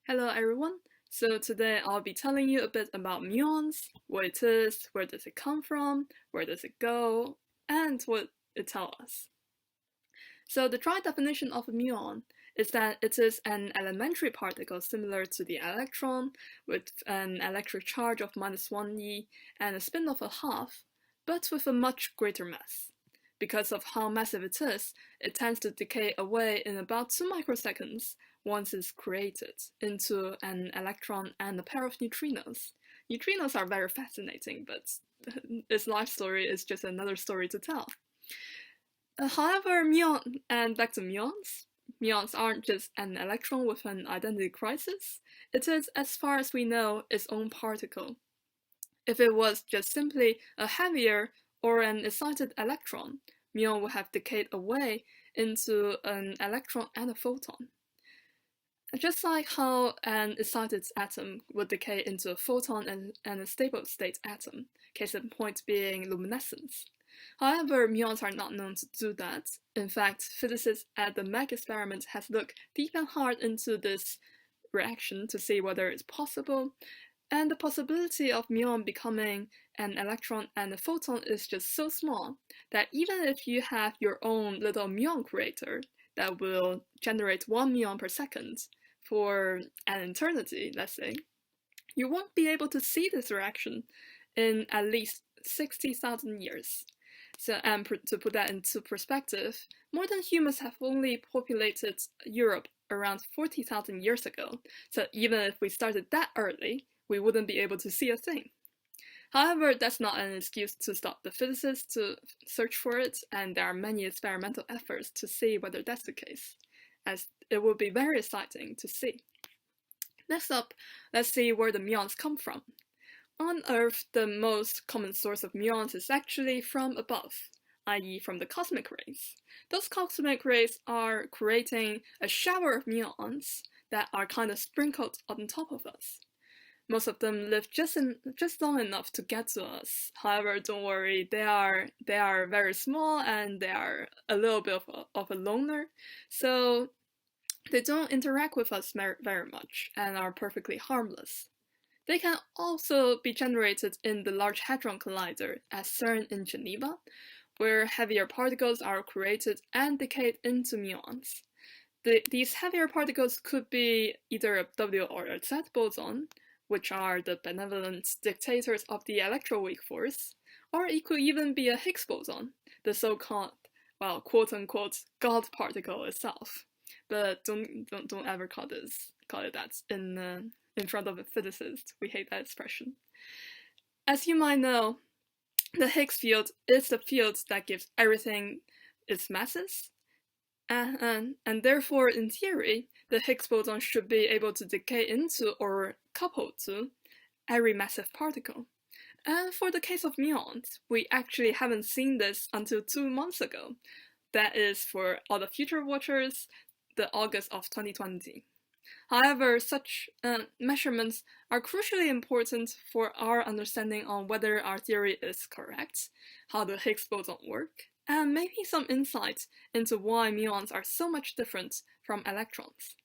Hello everyone. So today I'll be telling you a bit about muons, what it is, where does it come from, where does it go, and what it tells us. So the dry definition of a muon is that it is an elementary particle similar to the electron with an electric charge of -1 e and a spin of a half, but with a much greater mass. Because of how massive it is, it tends to decay away in about 2 microseconds once it's created into an electron and a pair of neutrinos. Neutrinos are very fascinating, but its life story is just another story to tell. However, back to muons aren't just an electron with an identity crisis. It is, as far as we know, its own particle. If it was just simply a heavier or an excited electron, muon would have decayed away into an electron and a photon. Just like how an excited atom would decay into a photon and a stable state atom, case in point being luminescence. However, muons are not known to do that. In fact, physicists at the MEG experiment have looked deep and hard into this reaction to see whether it's possible, and the possibility of muon becoming an electron and a photon is just so small that even if you have your own little muon creator that will generate 1 muon per second for an eternity, let's say, you won't be able to see this reaction in at least 60,000 years. So, and to put that into perspective, modern humans have only populated Europe around 40,000 years ago, so even if we started that early, we wouldn't be able to see a thing. However, that's not an excuse to stop the physicists to search for it, and there are many experimental efforts to see whether that's the case, as it would be very exciting to see. Next up, let's see where the muons come from. On Earth, the most common source of muons is actually from above, i.e. from the cosmic rays. Those cosmic rays are creating a shower of muons that are kind of sprinkled on top of us. Most of them live just long enough to get to us. However, don't worry, they are very small and they are a little bit of a loner, so they don't interact with us very much and are perfectly harmless. They can also be generated in the Large Hadron Collider at CERN in Geneva, where heavier particles are created and decayed into muons. These heavier particles could be either a W or a Z boson, which are the benevolent dictators of the electroweak force, or it could even be a Higgs boson, the so-called, well, quote-unquote, God particle itself. But don't ever call it that in front of a physicist. We hate that expression. As you might know, the Higgs field is the field that gives everything its masses, and therefore, in theory, the Higgs boson should be able to decay into or couple to every massive particle. And for the case of muons, we actually haven't seen this until 2 months ago. That is, for all the future watchers, the August of 2020. However, such measurements are crucially important for our understanding on whether our theory is correct, how the Higgs boson work, and maybe some insight into why muons are so much different from electrons.